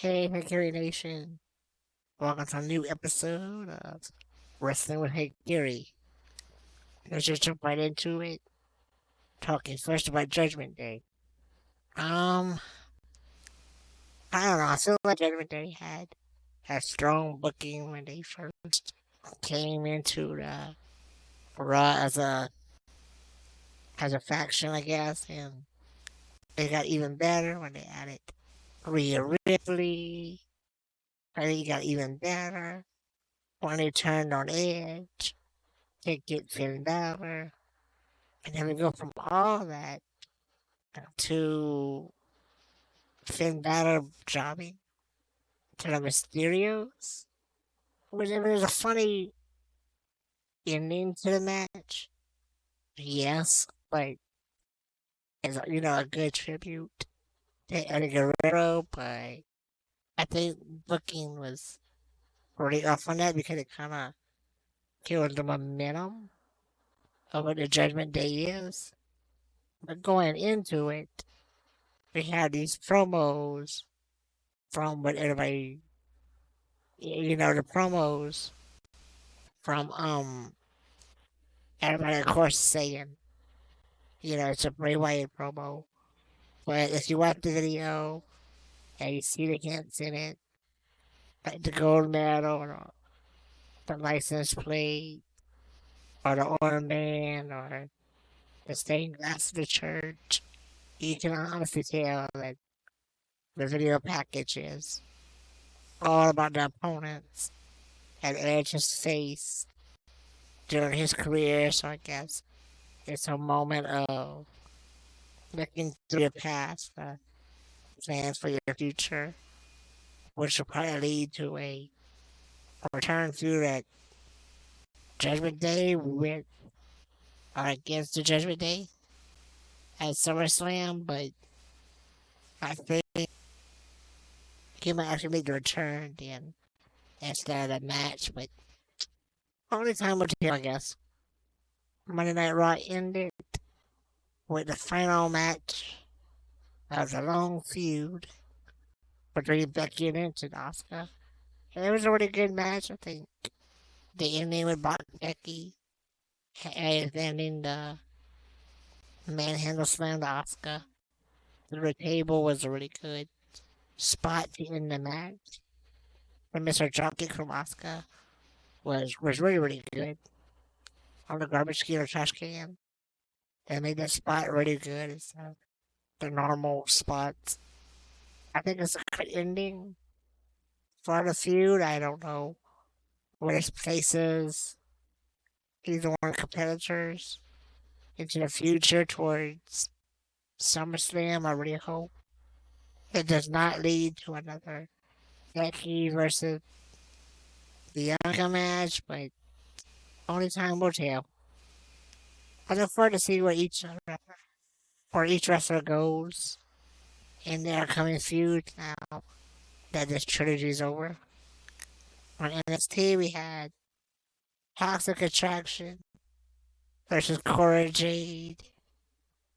Hey, Hykiri Nation. Welcome to a new episode of Wrestling with Hykiri. Let's just jump right into it. Talking first about Judgment Day. Um, I don't know. I feel like Judgment Day had strong booking when they first came into the Raw as a faction, I guess, and they got even better when they added Rhea Ripley. I think it got even better when they turned on Edge. They get Finn Balor. And then we go from all that to Finn Balor jobbing to the Mysterios. Which it was a funny ending to the match. Yes, but it's a good tribute to Eddie Guerrero, but I think booking was pretty off on that because it kind of killed the momentum of what the Judgment Day is. But going into it, we had these promos from what everybody, the promos from everybody of course saying, it's a Bray Wyatt promo. But if you watch the video and you see the hints in it, like the gold medal or the license plate or the armband or the stained glass of the church, you can honestly tell that the video package is all about the opponents and Edge's face during his career. So I guess it's a moment of looking through your past, plans for your future, which will probably lead to a return through that Judgment Day with or against the Judgment Day at SummerSlam, but I think he might actually make the return then instead of the match, but only time will tell, I guess. Monday Night Raw ended with the final match of the long feud between Becky and Asuka. And it was a really good match, I think. The ending with Becky and ending the manhandle slam to Asuka through the table was a really good spot to end the match. The Mr. Dropkick from Asuka was really, really good on the garbage can or trash can. They made that spot really good. It's the normal spots. I think it's a good ending for the feud. I don't know where this places either one of the competitors into the future towards SummerSlam. I really hope it does not lead to another Becky versus Bianca match, but only time will tell. I look forward to see where each wrestler goes in their coming feud now that this trilogy is over. On NXT, we had Toxic Attraction versus Cora Jade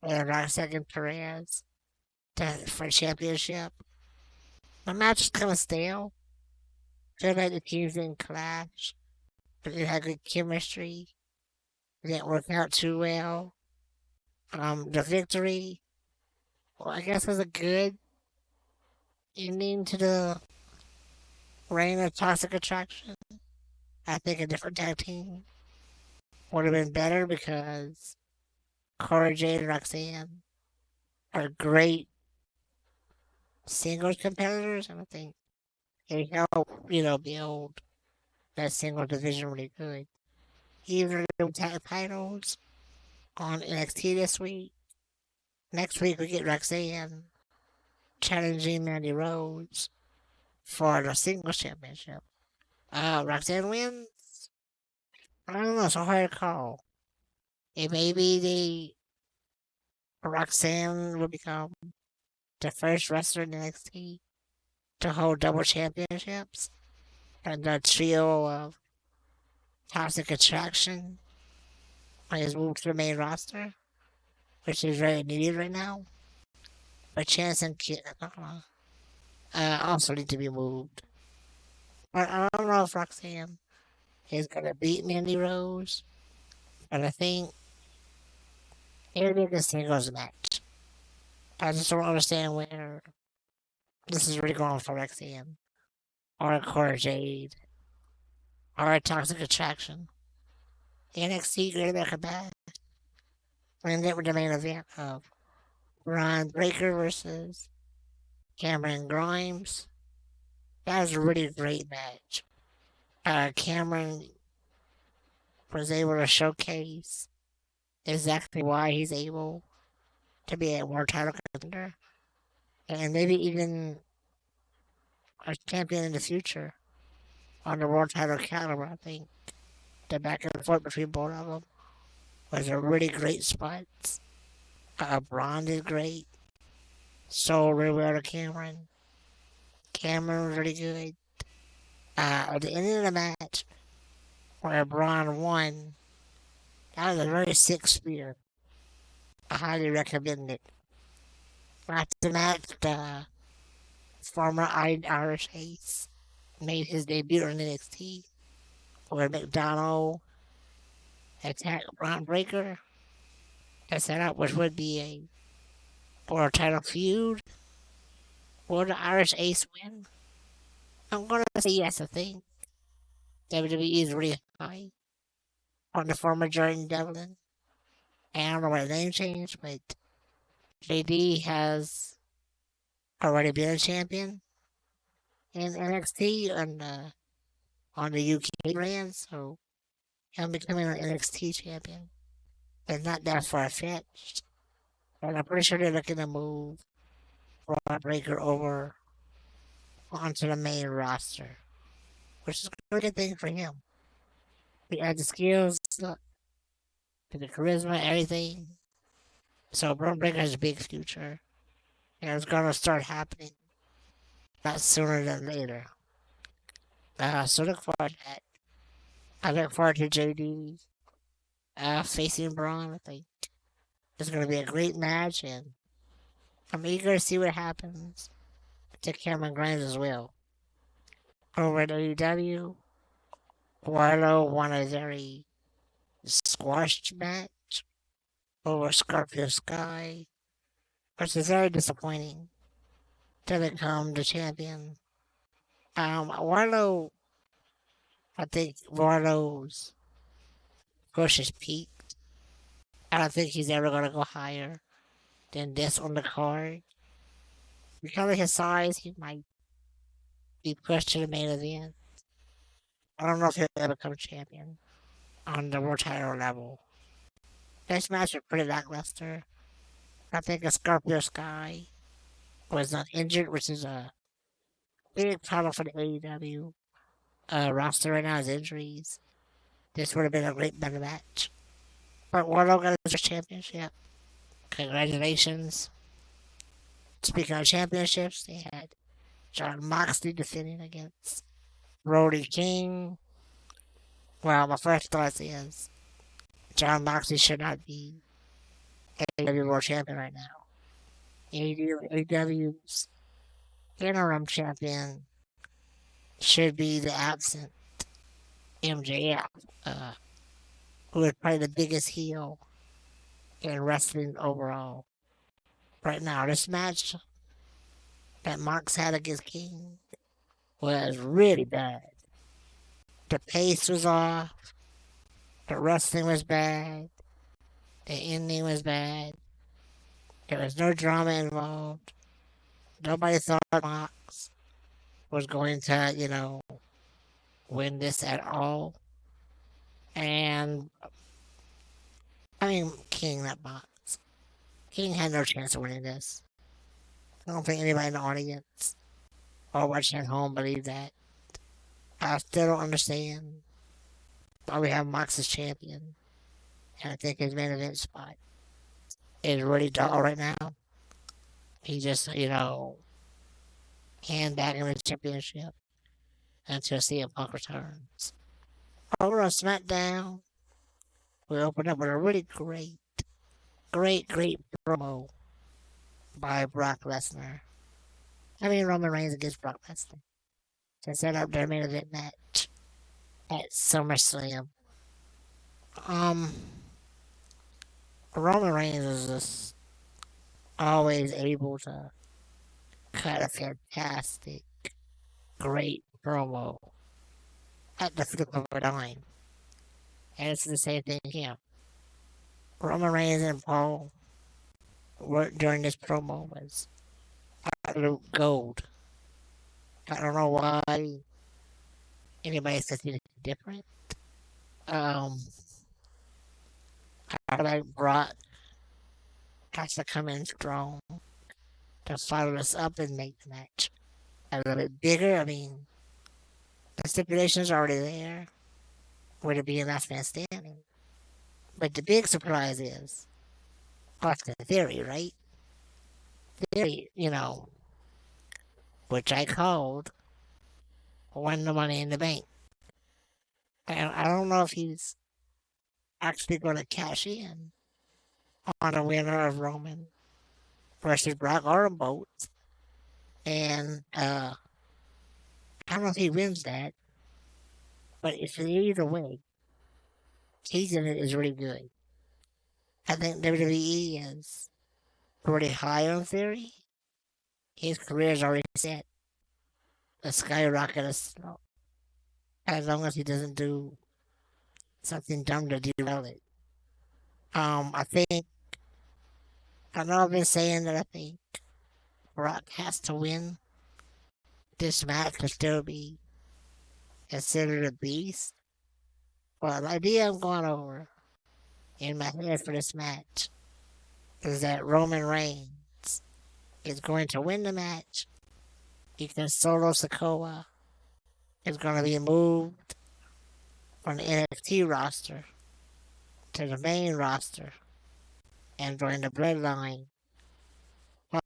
and Roxanne Perez for championship. The match was kind of stale. Feel like the teams didn't clash, but it had good chemistry. It didn't work out too well. The victory, well, I guess was a good ending to the reign of Toxic Attraction. I think a different tag team would have been better because Cora Jade and Roxanne are great singles competitors, and I think they help, build that single division really good. Even the tag titles on NXT this week. Next week we get Roxanne challenging Mandy Rose for the singles championship. Roxanne wins. I don't know. It's a hard call. It may be Roxanne will become the first wrestler in NXT to hold double championships, and the trio of Toxic Attraction is moved to the main roster, which is very needed right now. But Chance and also need to be moved. But I don't know if Roxanne is gonna beat Mandy Rose, but I think it'll be a good singles match. I just don't understand where this is really going for Roxanne or a Cora Jade or a Toxic Attraction. NXT Great American Bash. And that was the main event of Ron Breaker versus Cameron Grimes. That was a really great match. Cameron was able to showcase exactly why he's able to be a world title contender and maybe even a champion in the future on the world title caliber. I think the back and forth between both of them was a really great spot. Braun did great. So really well to Cameron. Cameron was really good. At the end of the match, where Braun won, that was a very sick spear. I highly recommend it. After the match, the former Irish Ace made his debut in NXT, where McDonald attacked Braun Breaker to set up which would be a world title feud. Will the Irish Ace win? I'm gonna say yes. I think WWE is really high on the former Jordan Devlin. I don't know why the name changed, but JD has already been a champion in NXT on the UK brand, so him becoming an NXT champion is not that far fetched. And I'm pretty sure they're looking to move Braun Breaker over onto the main roster, which is a good thing for him. He has the skills, the charisma, everything. So Braun Breaker has a big future, and it's gonna start happening not sooner than later. So look forward to that. I look forward to JD facing Braun. I think it's gonna be a great match, and I'm eager to see what happens to Cameron Grimes as well. Over at AEW, Warlow won a very squashed match over Scorpio Sky, which is very disappointing to become the champion. Warlow, I think Warlow's push is peaked. I don't think he's ever gonna go higher than this on the card. Because of his size, he might be pushed to the main event. I don't know if he'll ever become champion on the world title level. This match was pretty lackluster. I think a Scorpio Sky was not injured, which is a big problem for the AEW roster right now is injuries. This would have been a great better match. But Warlock got his championship. Congratulations. Speaking of championships, they had John Moxley defending against Brody King. Well, my first thought is John Moxley should not be AEW World Champion right now. AEW's interim champion should be the absent MJF, who is probably the biggest heel in wrestling overall. Right now, this match that Mox had against King was really bad. The pace was off, the wrestling was bad, the ending was bad, there was no drama involved. Nobody thought Mox was going to, win this at all. And, I mean, King, not Mox. King had no chance of winning this. I don't think anybody in the audience or watching at home believed that. I still don't understand why we have Mox as champion. And I think his main event spot is really dull right now. He just, hand back in the championship until CM Punk returns. Over on SmackDown, we open up with a really great promo by Brock Lesnar. I mean, Roman Reigns against Brock Lesnar to set up their main event match at SummerSlam. Um, Roman Reigns is just always able to cut a fantastic, great promo at the flip of a dime. And it's the same thing here. Roman Reigns and Paul were, during this promo was absolute gold. I don't know why anybody says anything different. Um, I like Brock has to come in strong to follow us up and make the match a little bit bigger. I mean, the stipulation's already there. Would it be a last man standing? But the big surprise is Austin Theory, right? Theory, which I called won the Money in the Bank. And I don't know if he's actually going to cash in on a winner of Roman versus Brock or both. And I don't know if he wins that, but if it either way, teasing it is really good. I think WWE is pretty high on Theory. His career is already set. A skyrocket slope. As long as he doesn't do something dumb to derail it. I think I know I've been saying that I think Brock has to win this match to still be considered a beast. But the idea I'm going over in my head for this match is that Roman Reigns is going to win the match because Solo Sikoa is going to be moved from the NXT roster to the main roster and join the bloodline,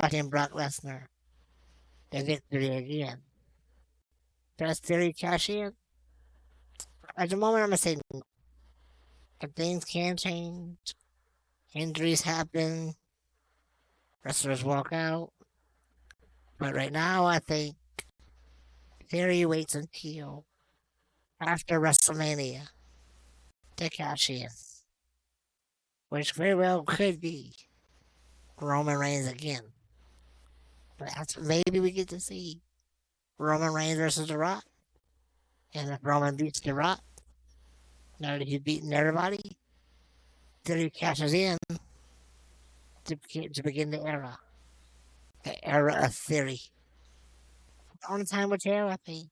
costing Brock Lesnar the victory again. Does Theory cash in? At the moment, I'm going to say no. But things can change. Injuries happen. Wrestlers walk out. But right now, I think Theory waits until after WrestleMania to cash in, which very well could be Roman Reigns again. Perhaps maybe we get to see Roman Reigns versus The Rock. And if Roman beats The Rock, now that he's beaten everybody, then he cashes in to begin the era of Theory. Only time will tell, I think.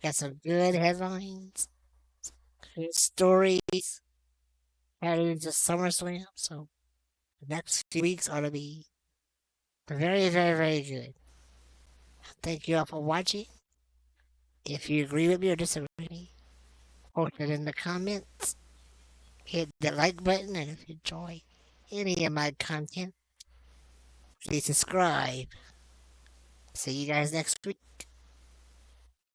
Got some good headlines, good stories heading into SummerSlam, so the next few weeks ought to be very, very, very good. Thank you all for watching. If you agree with me or disagree with me, post it in the comments. Hit the like button, and if you enjoy any of my content, please subscribe. See you guys next week.